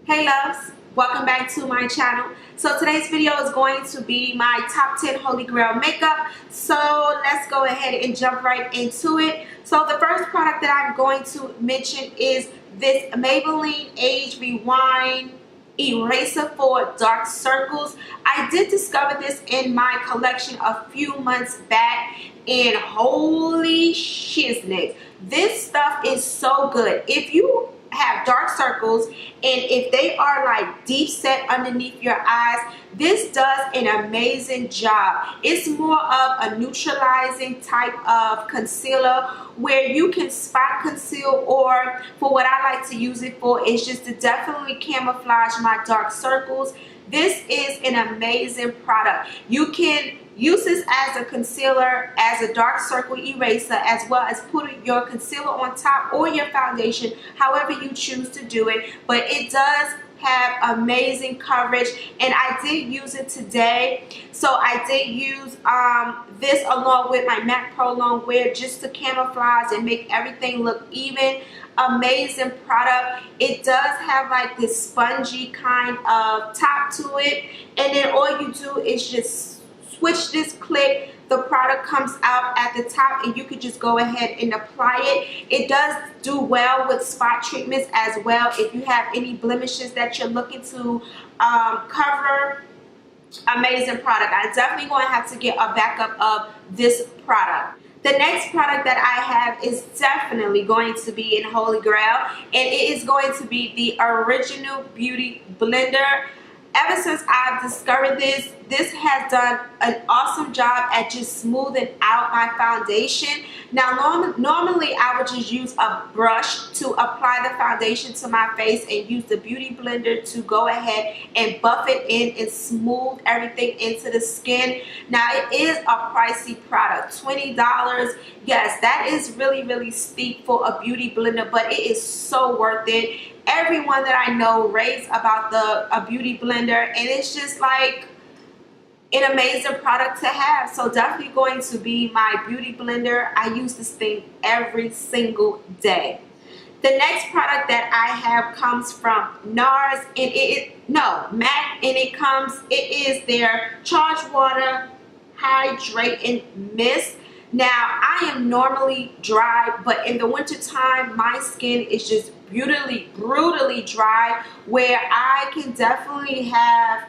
Hey loves, welcome back to my channel. So today's video is going to be my top 10 Holy Grail makeup. So let's go ahead and jump right into it. So the first product that I'm going to mention is this Maybelline Age Rewind eraser for dark circles. I did discover this in my collection a few months back, and holy shiznit, this stuff is so good. If you have dark circles and if they are like deep set underneath your eyes, this does an amazing job. It's more of a neutralizing type of concealer where you can spot conceal, or for what I like to use it for is just to definitely camouflage my dark circles. This is an amazing product. You can use this as a concealer, as a dark circle eraser, as well as putting your concealer on top or your foundation, however you choose to do it. But it does have amazing coverage, and I did use it today. So I did use this along with my MAC Pro Long Wear just to camouflage and make everything look even. Amazing product. It does have like this spongy kind of top to it, and then all you do is just switch this clip. The product comes out at the top and you could just go ahead and apply it. It does do well with spot treatments as well. If you have any blemishes that you're looking to cover, amazing product. I'm definitely going to have to get a backup of this product. The next product that I have is definitely going to be in Holy Grail, and it is going to be the original Beauty Blender. Ever since I've discovered this, this has done an awesome job at just smoothing out my foundation. Now, normally I would just use a brush to apply the foundation to my face and use the Beauty Blender to go ahead and buff it in and smooth everything into the skin. Now, it is a pricey product, $20. Yes, that is really steep for a Beauty Blender, but it is so worth it. Everyone that I know raves about a Beauty Blender, and it's just like an amazing product to have. So definitely going to be my Beauty Blender. I use this thing every single day. The next product that I have comes from NARS, and MAC, and it is their Charged Water Hydrating Mist. Now, I am normally dry, but in the winter time, my skin is just brutally dry, where I can definitely have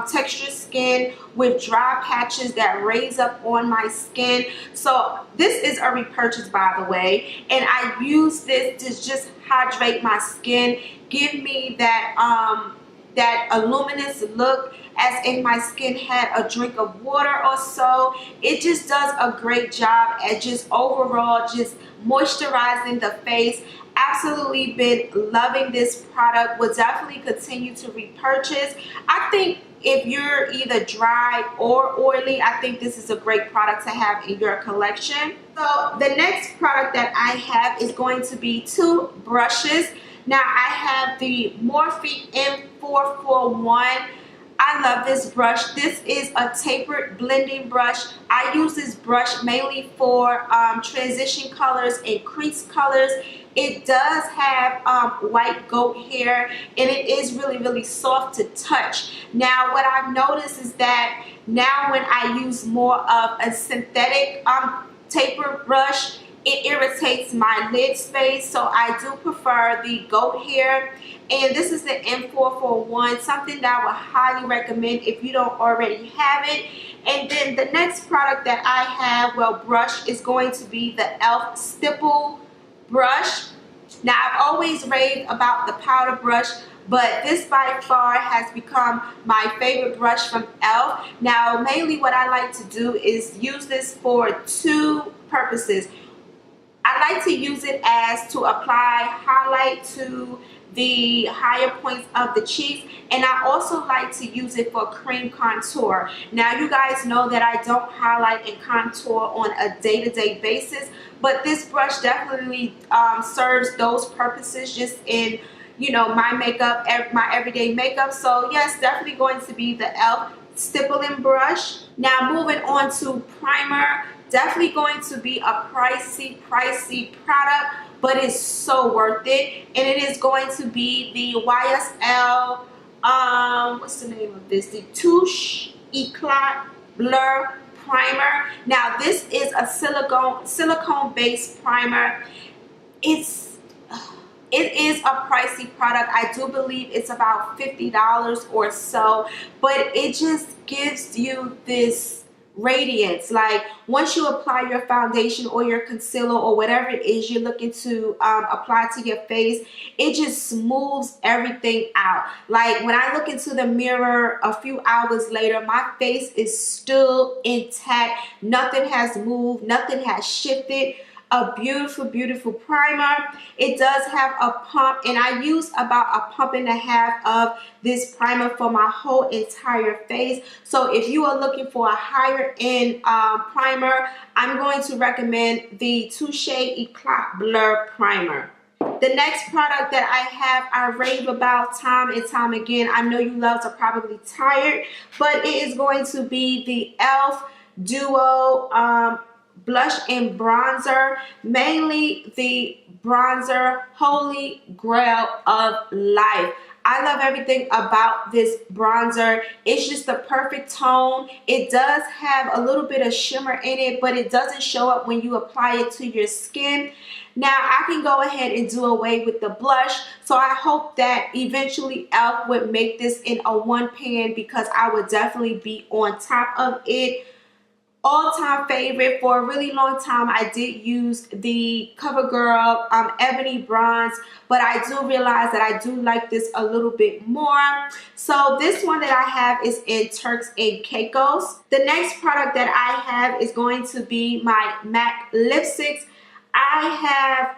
textured skin with dry patches that raise up on my skin. So this is a repurchase, by the way, and I use this to just hydrate my skin, give me that that luminous look as if my skin had a drink of water or so. It just does a great job at just overall just moisturizing the face. Absolutely been loving this product. Will definitely continue to repurchase. I think if you're either dry or oily, I think this is a great product to have in your collection. So the next product that I have is going to be two brushes. Now, I have the Morphe M441. I love this brush. This is a tapered blending brush. I use this brush mainly for transition colors and crease colors. It does have white goat hair, and it is really soft to touch. Now, what I've noticed is that now when I use more of a synthetic taper brush, it irritates my lid space, so I do prefer the goat hair. And this is the M441, something that I would highly recommend if you don't already have it. And then the next product that I have, well, brush, is going to be the e.l.f. Stipple brush. Now, I've always raved about the powder brush, but this by far has become my favorite brush from e.l.f. Now, mainly what I like to do is use this for two purposes. I like to use it as to apply highlight to the higher points of the cheeks, and I also like to use it for cream contour. Now, you guys know that I don't highlight and contour on a day-to-day basis, but this brush definitely serves those purposes just in, you know, my makeup, my everyday makeup. So yes, definitely going to be the e.l.f. stippling brush. Now, moving on to primer. Definitely going to be a pricey product, but it's so worth it. And it is going to be the YSL, what's the name of this? The Touche Eclat Blur Primer. Now this is a silicone based primer. It is a pricey product. I do believe it's about $50 or so, but it just gives you this radiance. Like once you apply your foundation or your concealer or whatever it is you're looking to apply to your face, it just smooths everything out. Like when I look into the mirror a few hours later, my face is still intact. Nothing has moved, nothing has shifted. A beautiful, beautiful primer. It does have a pump, and I use about a pump and a half of this primer for my whole entire face. So if you are looking for a higher end primer, I'm going to recommend the Touche Eclat Blur Primer. The next product that I have, I rave about time and time again. I know you loves are probably tired, but it is going to be the e.l.f. Duo blush and bronzer, mainly the bronzer Holy Grail of Life. I love everything about this bronzer. It's just the perfect tone. It does have a little bit of shimmer in it, but it doesn't show up when you apply it to your skin. Now I can go ahead and do away with the blush, so I hope that eventually e.l.f. would make this in a one pan, because I would definitely be on top of it. All-time favorite. For a really long time I did use the CoverGirl Ebony Bronze, but I do realize that I do like this a little bit more. So this one that I have is in Turks and Caicos. The next product that I have is going to be my MAC lipsticks. I have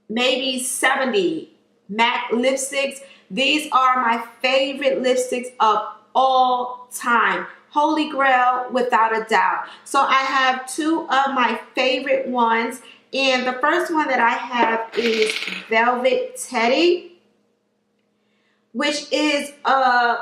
maybe 70 MAC lipsticks. These are my favorite lipsticks of all time. Holy Grail, without a doubt. So I have two of my favorite ones, and the first one that I have is Velvet Teddy, which is a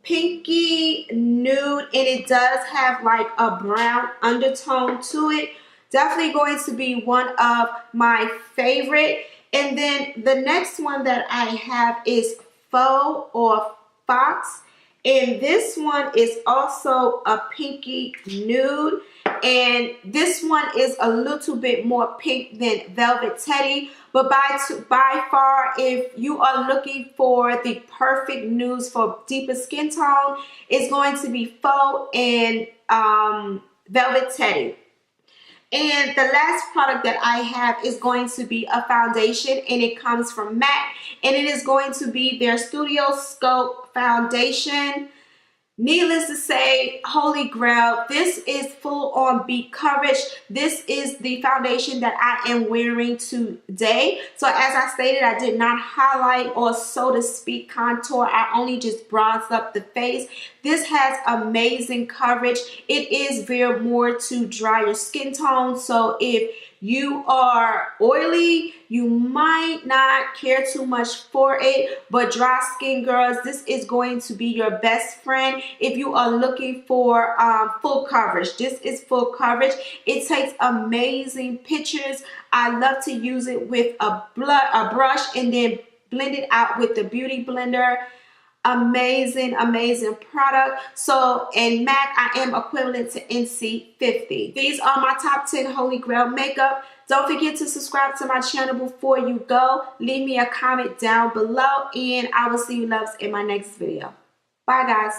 pinky nude, and it does have like a brown undertone to it. Definitely going to be one of my favorite. And then the next one that I have is Faux or Fox. And this one is also a pinky nude, and this one is a little bit more pink than Velvet Teddy, but by far, if you are looking for the perfect nudes for deeper skin tone, it's going to be Faux and Velvet Teddy. And the last product that I have is going to be a foundation, and it comes from MAC, and it is going to be their Studio Scope Foundation. Needless to say, Holy Grail. This is full on beat coverage. This is the foundation that I am wearing today. So as I stated, I did not highlight or, so to speak, contour. I only just bronzed up the face. This has amazing coverage. It is very more to dry your skin tone. So if you are oily, you might not care too much for it, but dry skin girls, this is going to be your best friend if you are looking for full coverage. This is full coverage. It takes amazing pictures. I love to use it with a brush and then blend it out with the Beauty Blender. Amazing, amazing product. So in MAC, I am equivalent to NC 50. These are my top 10 Holy Grail makeup. Don't forget to subscribe to my channel before you go. Leave me a comment down below, and I will see you loves in my next video. Bye guys.